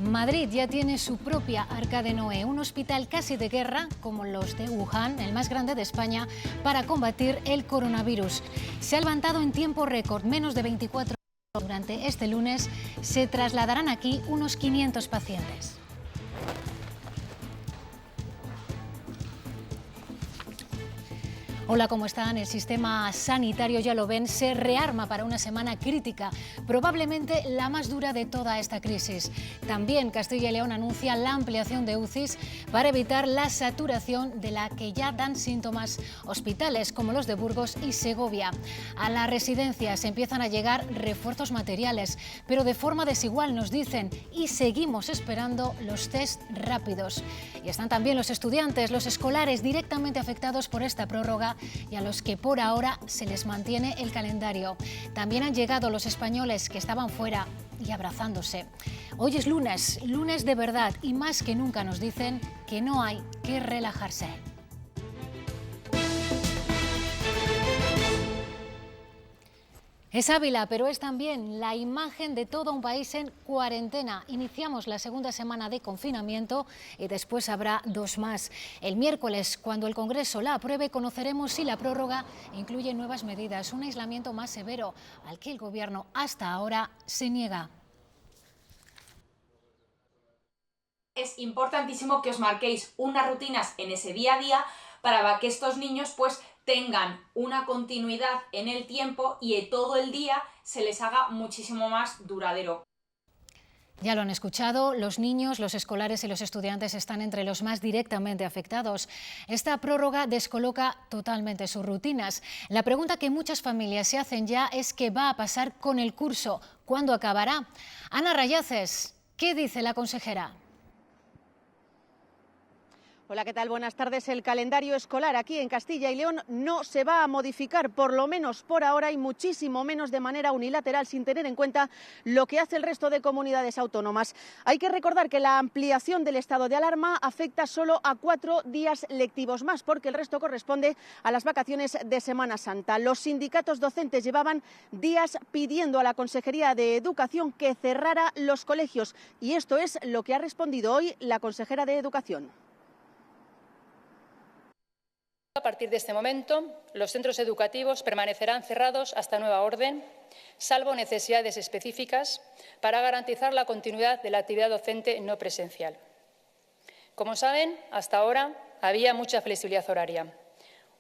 Madrid ya tiene su propia Arca de Noé, un hospital casi de guerra, como los de Wuhan, el más grande de España, para combatir el coronavirus. Se ha levantado en tiempo récord, menos de 24 horas. Durante este lunes se trasladarán aquí unos 500 pacientes. Hola, ¿cómo están? El sistema sanitario, ya lo ven, se rearma para una semana crítica, probablemente la más dura de toda esta crisis. También Castilla y León anuncia la ampliación de UCIs para evitar la saturación de la que ya dan síntomas hospitales como los de Burgos y Segovia. A las residencias empiezan a llegar refuerzos materiales, pero de forma desigual, nos dicen, y seguimos esperando los test rápidos. Y están también los estudiantes, los escolares directamente afectados por esta prórroga y a los que por ahora se les mantiene el calendario. También han llegado los españoles que estaban fuera y abrazándose. Hoy es lunes, lunes de verdad, y más que nunca nos dicen que no hay que relajarse. Es Ávila, pero es también la imagen de todo un país en cuarentena. Iniciamos la segunda semana de confinamiento y después habrá dos más. El miércoles, cuando el Congreso la apruebe, conoceremos si la prórroga incluye nuevas medidas, un aislamiento más severo al que el Gobierno hasta ahora se niega. Es importantísimo que os marquéis unas rutinas en ese día a día para que estos niños tengan una continuidad en el tiempo y todo el día se les haga muchísimo más duradero. Ya lo han escuchado, los niños, los escolares y los estudiantes están entre los más directamente afectados. Esta prórroga descoloca totalmente sus rutinas. La pregunta que muchas familias se hacen ya es qué va a pasar con el curso, cuándo acabará. Ana Rayaces, ¿qué dice la consejera? Hola, ¿qué tal? Buenas tardes. El calendario escolar aquí en Castilla y León no se va a modificar, por lo menos por ahora, y muchísimo menos de manera unilateral, sin tener en cuenta lo que hace el resto de comunidades autónomas. Hay que recordar que la ampliación del estado de alarma afecta solo a 4 días lectivos más, porque el resto corresponde a las vacaciones de Semana Santa. Los sindicatos docentes llevaban días pidiendo a la Consejería de Educación que cerrara los colegios, y esto es lo que ha respondido hoy la consejera de Educación. A partir de este momento, los centros educativos permanecerán cerrados hasta nueva orden, salvo necesidades específicas, para garantizar la continuidad de la actividad docente no presencial. Como saben, hasta ahora había mucha flexibilidad horaria.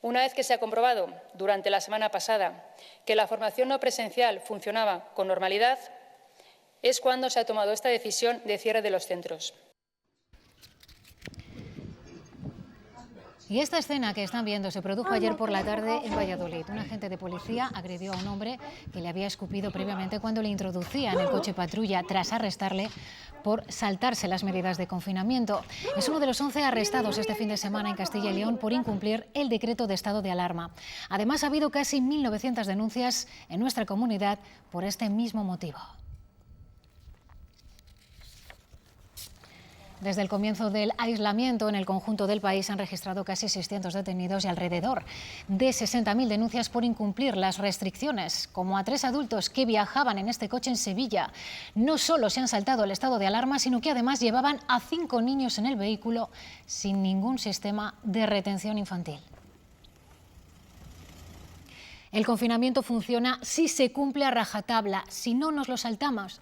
Una vez que se ha comprobado durante la semana pasada que la formación no presencial funcionaba con normalidad, es cuando se ha tomado esta decisión de cierre de los centros. Y esta escena que están viendo se produjo ayer por la tarde en Valladolid. Un agente de policía agredió a un hombre que le había escupido previamente cuando le introducía en el coche patrulla tras arrestarle por saltarse las medidas de confinamiento. Es uno de los 11 arrestados este fin de semana en Castilla y León por incumplir el decreto de estado de alarma. Además, ha habido casi 1.900 denuncias en nuestra comunidad por este mismo motivo. Desde el comienzo del aislamiento en el conjunto del país han registrado casi 600 detenidos y alrededor de 60.000 denuncias por incumplir las restricciones, como a 3 adultos que viajaban en este coche en Sevilla. No solo se han saltado el estado de alarma, sino que además llevaban a 5 niños en el vehículo sin ningún sistema de retención infantil. El confinamiento funciona si se cumple a rajatabla, si no nos lo saltamos,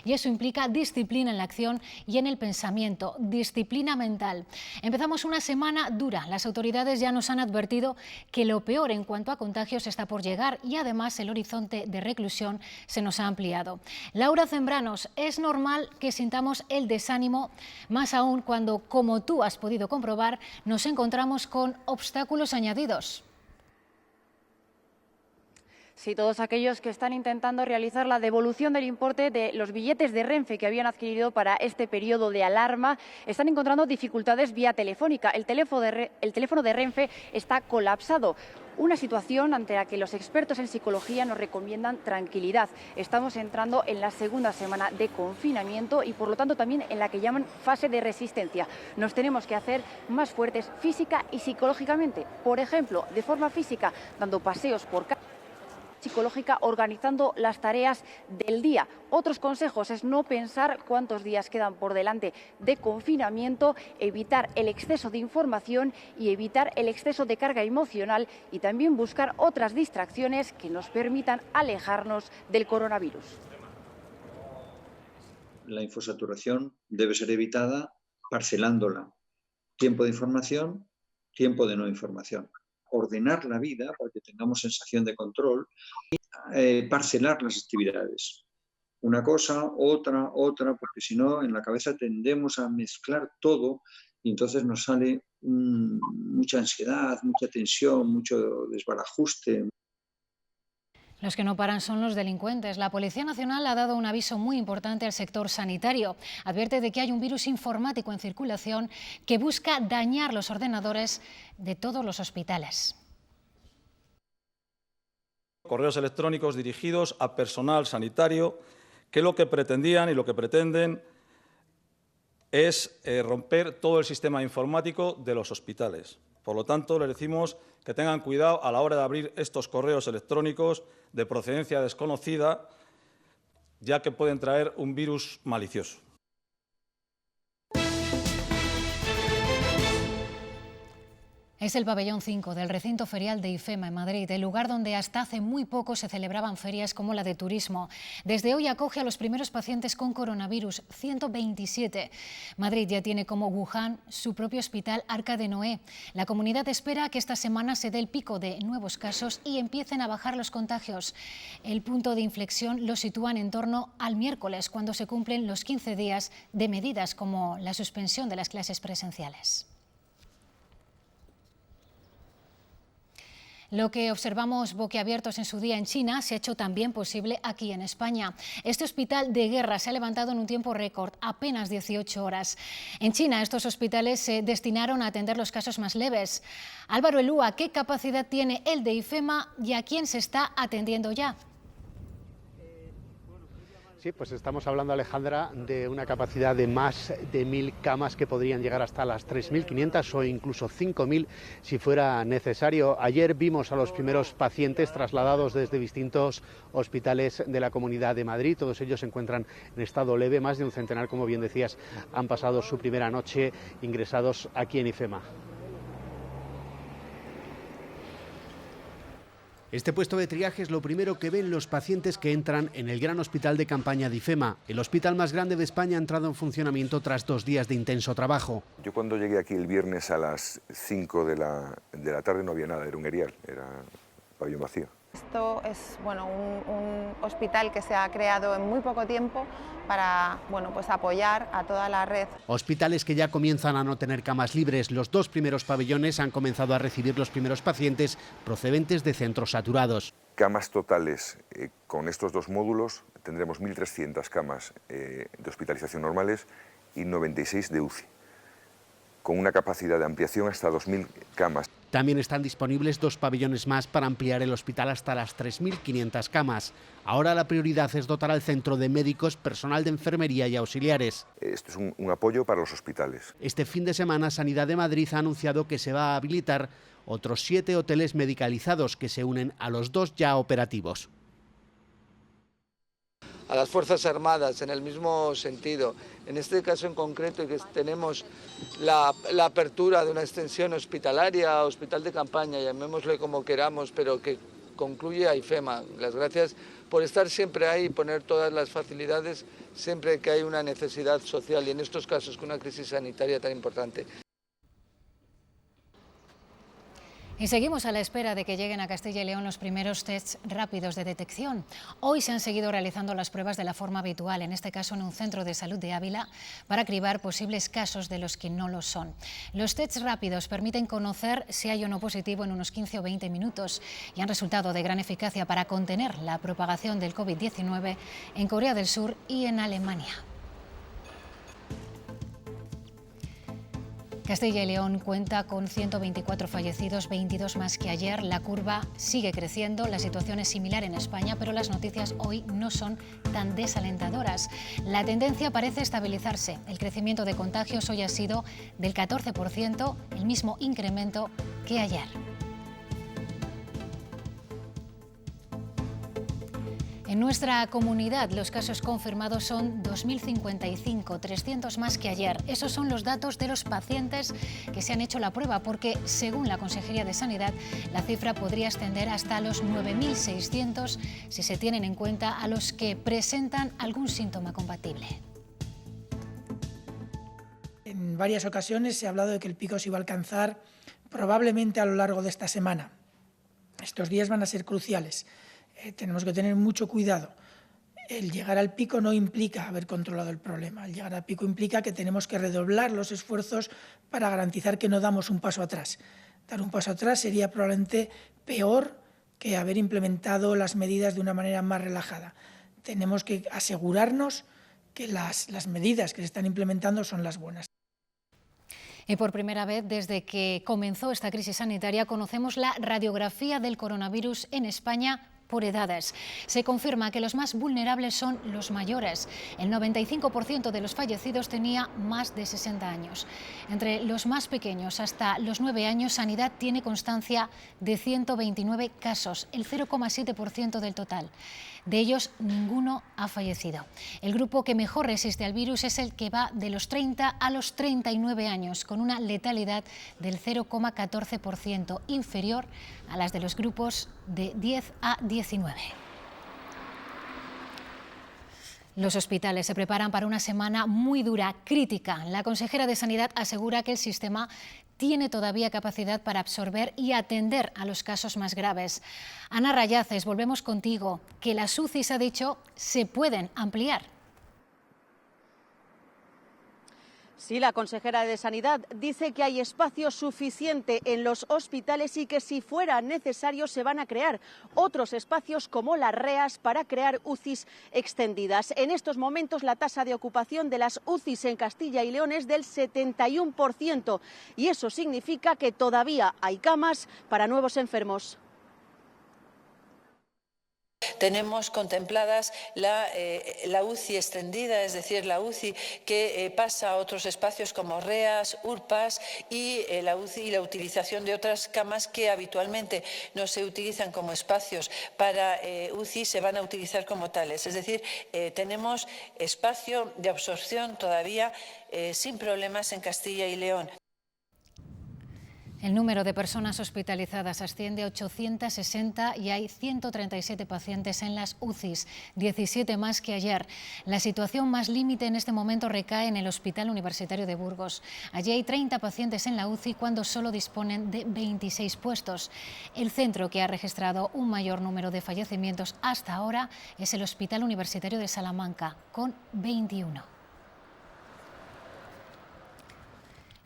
y eso implica disciplina en la acción y en el pensamiento, disciplina mental. Empezamos una semana dura, las autoridades ya nos han advertido que lo peor en cuanto a contagios está por llegar y además el horizonte de reclusión se nos ha ampliado. Laura Zembranos, es normal que sintamos el desánimo, más aún cuando, como tú has podido comprobar, nos encontramos con obstáculos añadidos. Sí, todos aquellos que están intentando realizar la devolución del importe de los billetes de Renfe que habían adquirido para este periodo de alarma están encontrando dificultades vía telefónica. El teléfono de Renfe está colapsado. Una situación ante la que los expertos en psicología nos recomiendan tranquilidad. Estamos entrando en la segunda semana de confinamiento y por lo tanto también en la que llaman fase de resistencia. Nos tenemos que hacer más fuertes física y psicológicamente. Por ejemplo, de forma física, dando paseos por casa psicológica organizando las tareas del día. Otros consejos es no pensar cuántos días quedan por delante de confinamiento, evitar el exceso de información y evitar el exceso de carga emocional y también buscar otras distracciones que nos permitan alejarnos del coronavirus. La infosaturación debe ser evitada parcelándola. Tiempo de información, tiempo de no información. Ordenar la vida para que tengamos sensación de control y parcelar las actividades. Una cosa, otra, porque si no en la cabeza tendemos a mezclar todo y entonces nos sale mucha ansiedad, mucha tensión, mucho desbarajuste. Los que no paran son los delincuentes. La Policía Nacional ha dado un aviso muy importante al sector sanitario. Advierte de que hay un virus informático en circulación que busca dañar los ordenadores de todos los hospitales. Correos electrónicos dirigidos a personal sanitario que lo que pretendían y lo que pretenden es romper todo el sistema informático de los hospitales. Por lo tanto, les decimos que tengan cuidado a la hora de abrir estos correos electrónicos de procedencia desconocida, ya que pueden traer un virus malicioso. Es el pabellón 5 del recinto ferial de IFEMA en Madrid, el lugar donde hasta hace muy poco se celebraban ferias como la de turismo. Desde hoy acoge a los primeros pacientes con coronavirus, 127. Madrid ya tiene como Wuhan su propio hospital Arca de Noé. La comunidad espera que esta semana se dé el pico de nuevos casos y empiecen a bajar los contagios. El punto de inflexión lo sitúan en torno al miércoles, cuando se cumplen los 15 días de medidas como la suspensión de las clases presenciales. Lo que observamos boquiabiertos en su día en China se ha hecho también posible aquí en España. Este hospital de guerra se ha levantado en un tiempo récord, apenas 18 horas. En China, estos hospitales se destinaron a atender los casos más leves. Álvaro Elúa, ¿qué capacidad tiene el de IFEMA y a quién se está atendiendo ya? Sí, pues estamos hablando, Alejandra, de una capacidad de más de 1.000 camas que podrían llegar hasta las 3.500 o incluso 5.000 si fuera necesario. Ayer vimos a los primeros pacientes trasladados desde distintos hospitales de la Comunidad de Madrid. Todos ellos se encuentran en estado leve. Más de un centenar, como bien decías, han pasado su primera noche ingresados aquí en IFEMA. Este puesto de triaje es lo primero que ven los pacientes que entran en el gran hospital de campaña de IFEMA. El hospital más grande de España ha entrado en funcionamiento tras 2 días de intenso trabajo. Yo cuando llegué aquí el viernes a las 5 de la tarde no había nada, era un erial, era pabellón vacío. Esto es un hospital que se ha creado en muy poco tiempo para pues apoyar a toda la red. Hospitales que ya comienzan a no tener camas libres. Los 2 primeros pabellones han comenzado a recibir los primeros pacientes procedentes de centros saturados. Camas totales, con estos 2 módulos tendremos 1.300 camas de hospitalización normales y 96 de UCI, con una capacidad de ampliación hasta 2.000 camas. También están disponibles 2 pabellones más para ampliar el hospital hasta las 3.500 camas. Ahora la prioridad es dotar al centro de médicos, personal de enfermería y auxiliares. Esto es un apoyo para los hospitales. Este fin de semana Sanidad de Madrid ha anunciado que se va a habilitar otros 7 hoteles medicalizados que se unen a los 2 ya operativos. A las Fuerzas Armadas en el mismo sentido. En este caso en concreto que tenemos la apertura de una extensión hospitalaria, hospital de campaña, llamémosle como queramos, pero que concluye a IFEMA. Las gracias por estar siempre ahí y poner todas las facilidades siempre que hay una necesidad social y en estos casos con una crisis sanitaria tan importante. Y seguimos a la espera de que lleguen a Castilla y León los primeros tests rápidos de detección. Hoy se han seguido realizando las pruebas de la forma habitual, en este caso en un centro de salud de Ávila, para cribar posibles casos de los que no lo son. Los tests rápidos permiten conocer si hay o no positivo en unos 15 o 20 minutos y han resultado de gran eficacia para contener la propagación del COVID-19 en Corea del Sur y en Alemania. Castilla y León cuenta con 124 fallecidos, 22 más que ayer. La curva sigue creciendo, la situación es similar en España, pero las noticias hoy no son tan desalentadoras. La tendencia parece estabilizarse. El crecimiento de contagios hoy ha sido del 14%, el mismo incremento que ayer. En nuestra comunidad los casos confirmados son 2.055, 300 más que ayer. Esos son los datos de los pacientes que se han hecho la prueba, porque según la Consejería de Sanidad la cifra podría ascender hasta los 9.600 si se tienen en cuenta a los que presentan algún síntoma compatible. En varias ocasiones se ha hablado de que el pico se iba a alcanzar probablemente a lo largo de esta semana. Estos días van a ser cruciales. Tenemos que tener mucho cuidado. El llegar al pico no implica haber controlado el problema. El llegar al pico implica que tenemos que redoblar los esfuerzos para garantizar que no damos un paso atrás. Dar un paso atrás sería probablemente peor que haber implementado las medidas de una manera más relajada. Tenemos que asegurarnos que las medidas que se están implementando son las buenas. Y por primera vez desde que comenzó esta crisis sanitaria conocemos la radiografía del coronavirus en España por edades. Se confirma que los más vulnerables son los mayores. El 95% de los fallecidos tenía más de 60 años. Entre los más pequeños hasta los 9 años, Sanidad tiene constancia de 129 casos, el 0,7% del total. De ellos, ninguno ha fallecido. El grupo que mejor resiste al virus es el que va de los 30 a los 39 años, con una letalidad del 0,14%, inferior a las de los grupos de 10 a 19. Los hospitales se preparan para una semana muy dura, crítica. La consejera de Sanidad asegura que el sistema tiene todavía capacidad para absorber y atender a los casos más graves. Ana Rayaces, volvemos contigo, que las UCIs, ha dicho, se pueden ampliar. Sí, la consejera de Sanidad dice que hay espacio suficiente en los hospitales y que si fuera necesario se van a crear otros espacios como las REAs para crear UCIs extendidas. En estos momentos la tasa de ocupación de las UCIs en Castilla y León es del 71% y eso significa que todavía hay camas para nuevos enfermos. Tenemos contempladas la UCI extendida, es decir, la UCI que pasa a otros espacios como REAs, URPAs y la UCI y la utilización de otras camas que habitualmente no se utilizan como espacios para UCI, se van a utilizar como tales. Es decir, tenemos espacio de absorción todavía sin problemas en Castilla y León. El número de personas hospitalizadas asciende a 860 y hay 137 pacientes en las UCIs, 17 más que ayer. La situación más límite en este momento recae en el Hospital Universitario de Burgos. Allí hay 30 pacientes en la UCI cuando solo disponen de 26 puestos. El centro que ha registrado un mayor número de fallecimientos hasta ahora es el Hospital Universitario de Salamanca, con 21.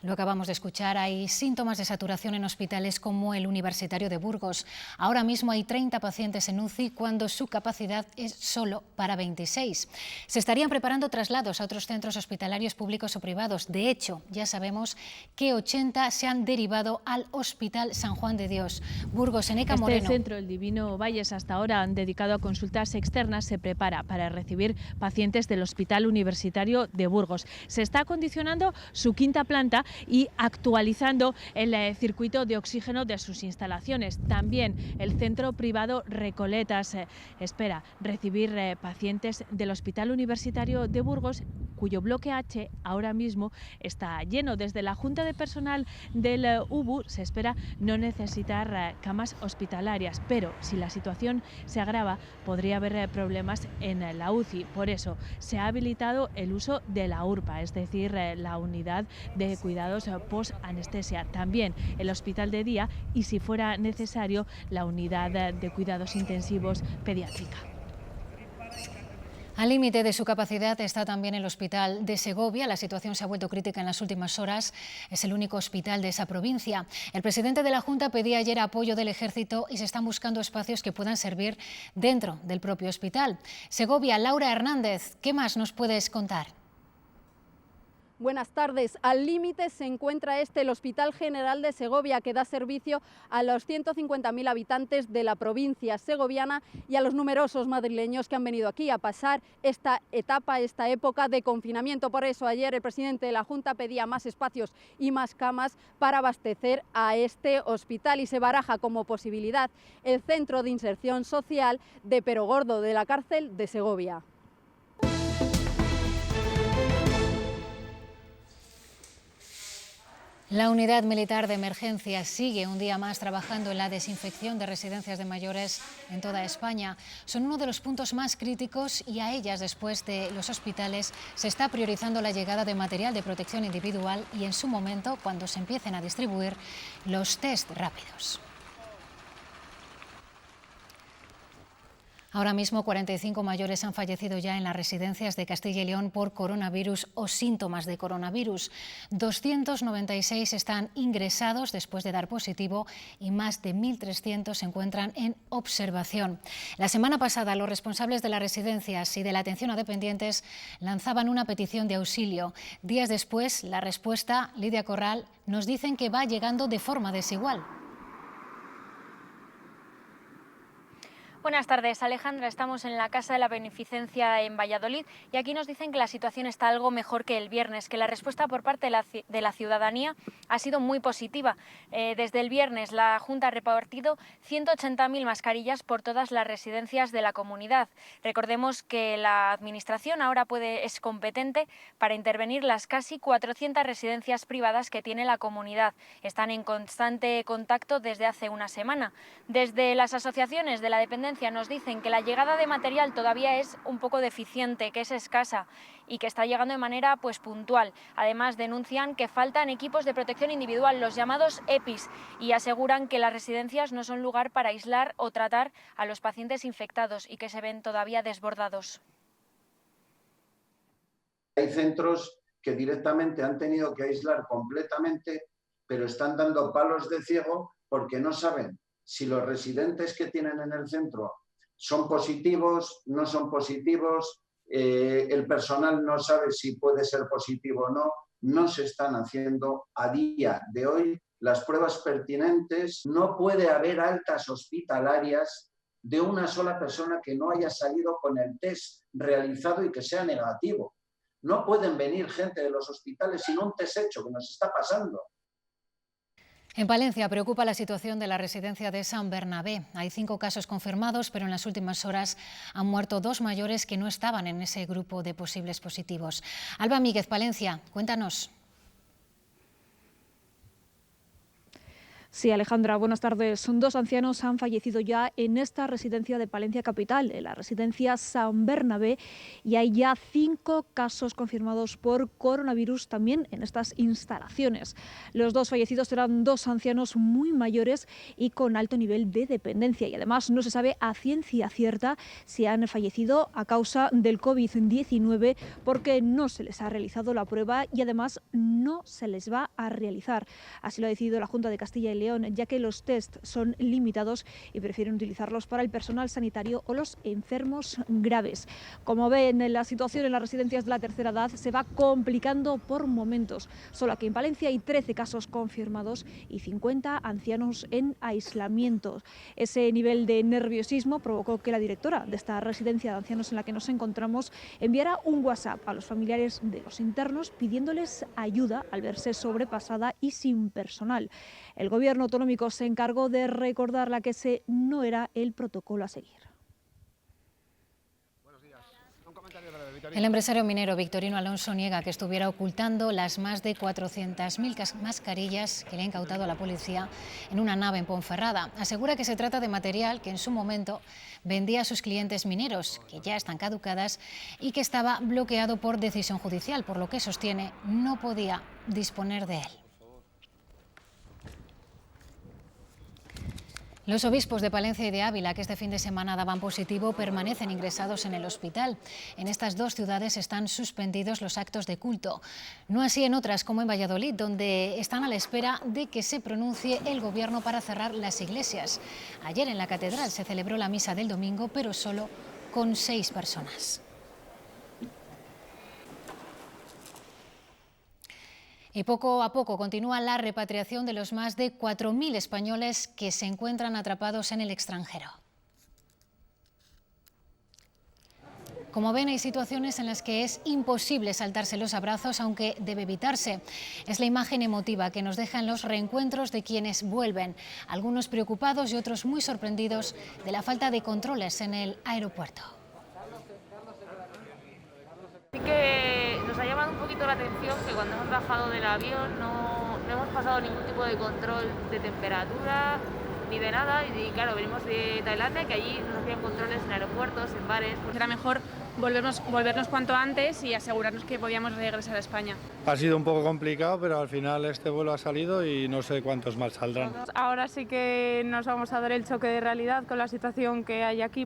Lo acabamos de escuchar, hay síntomas de saturación en hospitales como el Universitario de Burgos. Ahora mismo hay 30 pacientes en UCI cuando su capacidad es solo para 26. Se estarían preparando traslados a otros centros hospitalarios públicos o privados. De hecho, ya sabemos que 80 se han derivado al Hospital San Juan de Dios. Burgos, Eneca Moreno. Este centro, el Divino Valles, hasta ahora han dedicado a consultas externas, se prepara para recibir pacientes del Hospital Universitario de Burgos. Se está acondicionando su quinta planta y actualizando el circuito de oxígeno de sus instalaciones. También el centro privado Recoletas espera recibir pacientes del Hospital Universitario de Burgos, cuyo bloque H ahora mismo está lleno. Desde la Junta de Personal del UBU se espera no necesitar camas hospitalarias, pero si la situación se agrava podría haber problemas en la UCI. Por eso se ha habilitado el uso de la URPA, es decir, la unidad de cuidados post-anestesia. También el hospital de día y, si fuera necesario, la unidad de cuidados intensivos pediátrica. Al límite de su capacidad está también el hospital de Segovia. La situación se ha vuelto crítica en las últimas horas. Es el único hospital de esa provincia. El presidente de la Junta pedía ayer apoyo del Ejército y se están buscando espacios que puedan servir dentro del propio hospital. Segovia, Laura Hernández, ¿qué más nos puedes contar? Buenas tardes. Al límite se encuentra el Hospital General de Segovia, que da servicio a los 150.000 habitantes de la provincia segoviana y a los numerosos madrileños que han venido aquí a pasar esta época de confinamiento. Por eso ayer el presidente de la Junta pedía más espacios y más camas para abastecer a este hospital, y se baraja como posibilidad el Centro de Inserción Social de Perogordo, de la cárcel de Segovia. La Unidad Militar de Emergencias sigue un día más trabajando en la desinfección de residencias de mayores en toda España. Son uno de los puntos más críticos y a ellas, después de los hospitales, se está priorizando la llegada de material de protección individual y, en su momento, cuando se empiecen a distribuir los test rápidos. Ahora mismo 45 mayores han fallecido ya en las residencias de Castilla y León por coronavirus o síntomas de coronavirus. 296 están ingresados después de dar positivo y más de 1.300 se encuentran en observación. La semana pasada los responsables de las residencias y de la atención a dependientes lanzaban una petición de auxilio. Días después, la respuesta, Lidia Corral, nos dicen que va llegando de forma desigual. Buenas tardes, Alejandra. Estamos en la Casa de la Beneficencia en Valladolid y aquí nos dicen que la situación está algo mejor que el viernes, que la respuesta por parte de la ciudadanía ha sido muy positiva. Desde el viernes la Junta ha repartido 180.000 mascarillas por todas las residencias de la comunidad. Recordemos que la Administración ahora es competente para intervenir las casi 400 residencias privadas que tiene la comunidad. Están en constante contacto desde hace una semana. Desde las asociaciones de la dependencia nos dicen que la llegada de material todavía es un poco deficiente, que es escasa y que está llegando de manera puntual. Además, denuncian que faltan equipos de protección individual, los llamados EPIs, y aseguran que las residencias no son lugar para aislar o tratar a los pacientes infectados y que se ven todavía desbordados. Hay centros que directamente han tenido que aislar completamente, pero están dando palos de ciego porque no saben si los residentes que tienen en el centro son positivos, no son positivos, el personal no sabe si puede ser positivo o no. No se están haciendo a día de hoy las pruebas pertinentes. No puede haber altas hospitalarias de una sola persona que no haya salido con el test realizado y que sea negativo. No pueden venir gente de los hospitales sin un test hecho, que nos está pasando. En Palencia preocupa la situación de la residencia de San Bernabé. Hay 5 casos confirmados, pero en las últimas horas han muerto 2 mayores que no estaban en ese grupo de posibles positivos. Alba Míguez, Palencia, cuéntanos. Sí, Alejandra, buenas tardes. 2 ancianos han fallecido ya en esta residencia de Palencia capital, en la residencia San Bernabé, y hay ya 5 casos confirmados por coronavirus también en estas instalaciones. Los 2 fallecidos eran 2 ancianos muy mayores y con alto nivel de dependencia, y además no se sabe a ciencia cierta si han fallecido a causa del COVID-19 porque no se les ha realizado la prueba y además no se les va a realizar. Así lo ha decidido la Junta de Castilla y León, ya que los test son limitados y prefieren utilizarlos para el personal sanitario o los enfermos graves. Como ven, la situación en las residencias de la tercera edad se va complicando por momentos. Solo aquí en Palencia hay 13 casos confirmados y 50 ancianos en aislamiento. Ese nivel de nerviosismo provocó que la directora de esta residencia de ancianos en la que nos encontramos enviara un WhatsApp a los familiares de los internos pidiéndoles ayuda al verse sobrepasada y sin personal. El Gobierno autonómico se encargó de recordarla que ese no era el protocolo a seguir. El empresario minero Victorino Alonso niega que estuviera ocultando las más de 400.000 mascarillas que le ha incautado a la policía en una nave en Ponferrada. Asegura que se trata de material que en su momento vendía a sus clientes mineros, que ya están caducadas y que estaba bloqueado por decisión judicial, por lo que sostiene no podía disponer de él. Los obispos de Palencia y de Ávila, que este fin de semana daban positivo, permanecen ingresados en el hospital. En estas 2 ciudades están suspendidos los actos de culto. No así en otras, como en Valladolid, donde están a la espera de que se pronuncie el Gobierno para cerrar las iglesias. Ayer en la catedral se celebró la misa del domingo, pero solo con 6 personas. Y poco a poco continúa la repatriación de los más de 4.000 españoles que se encuentran atrapados en el extranjero. Como ven, hay situaciones en las que es imposible saltarse los abrazos, aunque debe evitarse. Es la imagen emotiva que nos dejan los reencuentros de quienes vuelven, algunos preocupados y otros muy sorprendidos de la falta de controles en el aeropuerto. Sí que nos ha llamado un poquito la atención que cuando hemos bajado del avión no hemos pasado ningún tipo de control de temperatura ni de nada, y claro, venimos de Tailandia, que allí nos hacían controles en aeropuertos, en bares. Pues era mejor volvernos cuanto antes y asegurarnos que podíamos regresar a España. Ha sido un poco complicado, pero al final este vuelo ha salido y no sé cuántos más saldrán. Ahora sí que nos vamos a dar el choque de realidad con la situación que hay aquí.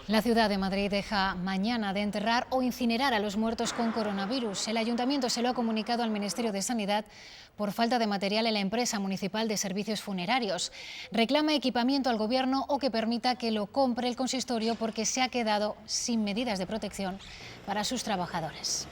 La ciudad de Madrid deja mañana de enterrar o incinerar a los muertos con coronavirus. El ayuntamiento se lo ha comunicado al Ministerio de Sanidad por falta de material en la empresa municipal de servicios funerarios. Reclama equipamiento al gobierno o que permita que lo compre el consistorio porque se ha quedado sin medidas de protección para sus trabajadores.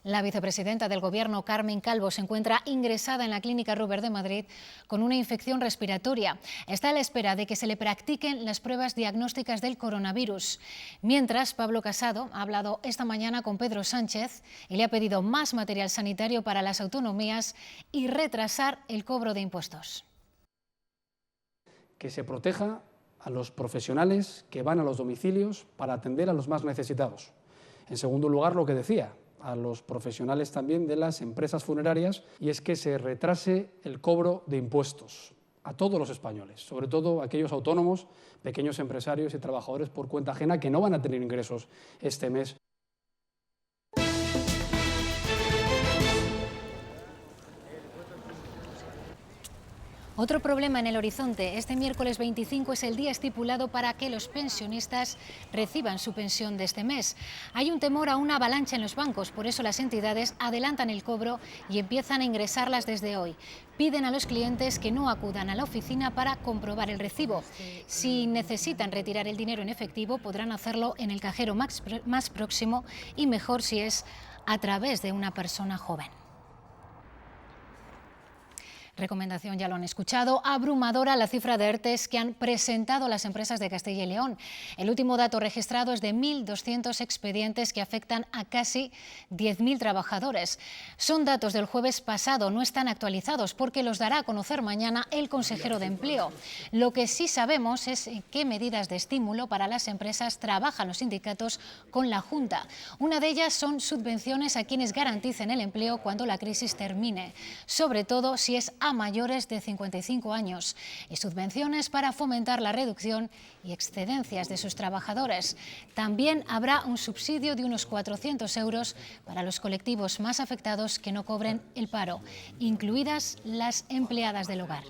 La vicepresidenta del Gobierno, Carmen Calvo, se encuentra ingresada en la Clínica Ruber de Madrid con una infección respiratoria. Está a la espera de que se le practiquen las pruebas diagnósticas del coronavirus. Mientras, Pablo Casado ha hablado esta mañana con Pedro Sánchez y le ha pedido más material sanitario para las autonomías y retrasar el cobro de impuestos. Que se proteja a los profesionales que van a los domicilios para atender a los más necesitados. En segundo lugar, lo que decía, a los profesionales también de las empresas funerarias, y es que se retrase el cobro de impuestos a todos los españoles, sobre todo a aquellos autónomos, pequeños empresarios y trabajadores por cuenta ajena que no van a tener ingresos este mes. Otro problema en el horizonte. Este miércoles 25 es el día estipulado para que los pensionistas reciban su pensión de este mes. Hay un temor a una avalancha en los bancos, por eso las entidades adelantan el cobro y empiezan a ingresarlas desde hoy. Piden a los clientes que no acudan a la oficina para comprobar el recibo. Si necesitan retirar el dinero en efectivo, podrán hacerlo en el cajero más próximo y mejor si es a través de una persona joven. Recomendación, ya lo han escuchado, abrumadora la cifra de ERTEs que han presentado las empresas de Castilla y León. El último dato registrado es de 1.200 expedientes que afectan a casi 10.000 trabajadores. Son datos del jueves pasado, no están actualizados porque los dará a conocer mañana el consejero de Empleo. Lo que sí sabemos es en qué medidas de estímulo para las empresas trabajan los sindicatos con la Junta. Una de ellas son subvenciones a quienes garanticen el empleo cuando la crisis termine, sobre todo si es a mayores de 55 años, y subvenciones para fomentar la reducción y excedencias de sus trabajadores. También habrá un subsidio de unos 400 euros para los colectivos más afectados que no cobren el paro, incluidas las empleadas del hogar.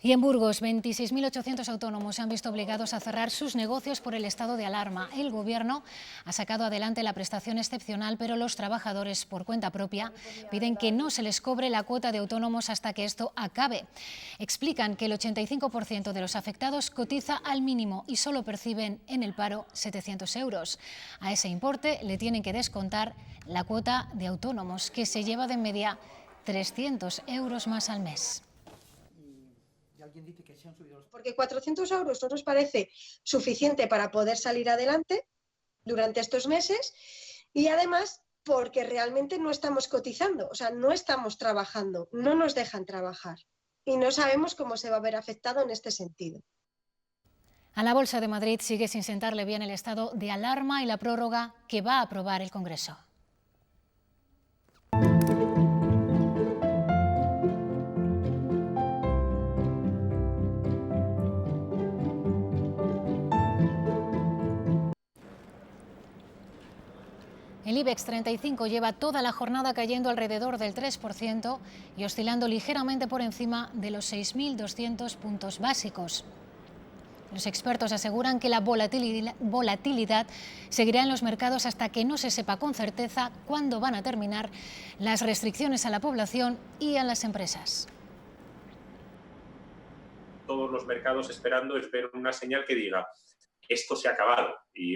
Y en Burgos, 26.800 autónomos se han visto obligados a cerrar sus negocios por el estado de alarma. El Gobierno ha sacado adelante la prestación excepcional, pero los trabajadores, por cuenta propia, piden que no se les cobre la cuota de autónomos hasta que esto acabe. Explican que el 85% de los afectados cotiza al mínimo y solo perciben en el paro 700 euros. A ese importe le tienen que descontar la cuota de autónomos, que se lleva de media 300 euros más al mes. Porque 400 euros no nos parece suficiente para poder salir adelante durante estos meses, y además porque realmente no estamos cotizando, o sea, no estamos trabajando, no nos dejan trabajar y no sabemos cómo se va a ver afectado en este sentido. A la Bolsa de Madrid sigue sin sentarle bien el estado de alarma y la prórroga que va a aprobar el Congreso. El IBEX 35 lleva toda la jornada cayendo alrededor del 3% y oscilando ligeramente por encima de los 6.200 puntos básicos. Los expertos aseguran que la volatilidad seguirá en los mercados hasta que no se sepa con certeza cuándo van a terminar las restricciones a la población y a las empresas. Todos los mercados esperando una señal que diga esto se ha acabado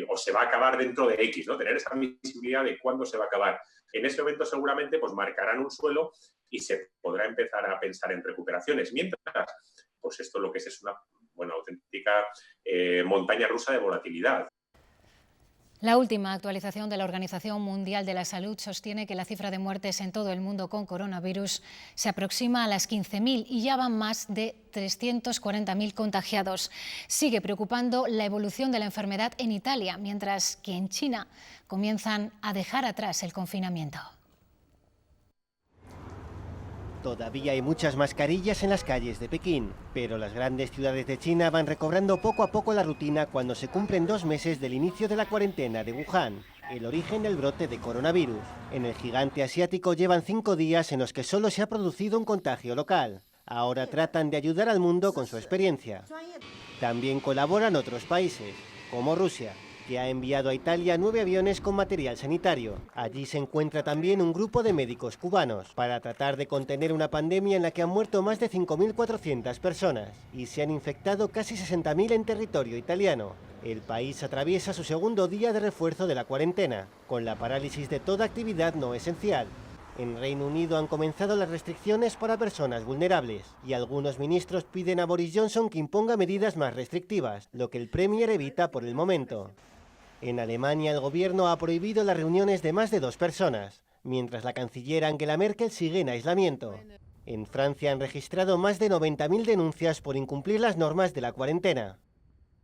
o se va a acabar dentro de X, ¿no? Tener esa visibilidad de cuándo se va a acabar. En ese momento seguramente pues marcarán un suelo y se podrá empezar a pensar en recuperaciones. Mientras, pues esto lo que es una auténtica montaña rusa de volatilidad. La última actualización de la Organización Mundial de la Salud sostiene que la cifra de muertes en todo el mundo con coronavirus se aproxima a las 15.000 y ya van más de 340.000 contagiados. Sigue preocupando la evolución de la enfermedad en Italia, mientras que en China comienzan a dejar atrás el confinamiento. Todavía hay muchas mascarillas en las calles de Pekín, pero las grandes ciudades de China van recobrando poco a poco la rutina cuando se cumplen 2 meses del inicio de la cuarentena de Wuhan, el origen del brote de coronavirus. En el gigante asiático llevan 5 días en los que solo se ha producido un contagio local. Ahora tratan de ayudar al mundo con su experiencia. También colaboran otros países, como Rusia, que ha enviado a Italia 9 aviones con material sanitario. Allí se encuentra también un grupo de médicos cubanos para tratar de contener una pandemia en la que han muerto más de 5.400 personas y se han infectado casi 60.000 en territorio italiano. El país atraviesa su segundo día de refuerzo de la cuarentena, con la parálisis de toda actividad no esencial. En Reino Unido han comenzado las restricciones para personas vulnerables y algunos ministros piden a Boris Johnson que imponga medidas más restrictivas, lo que el Premier evita por el momento. En Alemania el gobierno ha prohibido las reuniones de más de 2 personas, mientras la canciller Angela Merkel sigue en aislamiento. En Francia han registrado más de 90.000 denuncias por incumplir las normas de la cuarentena.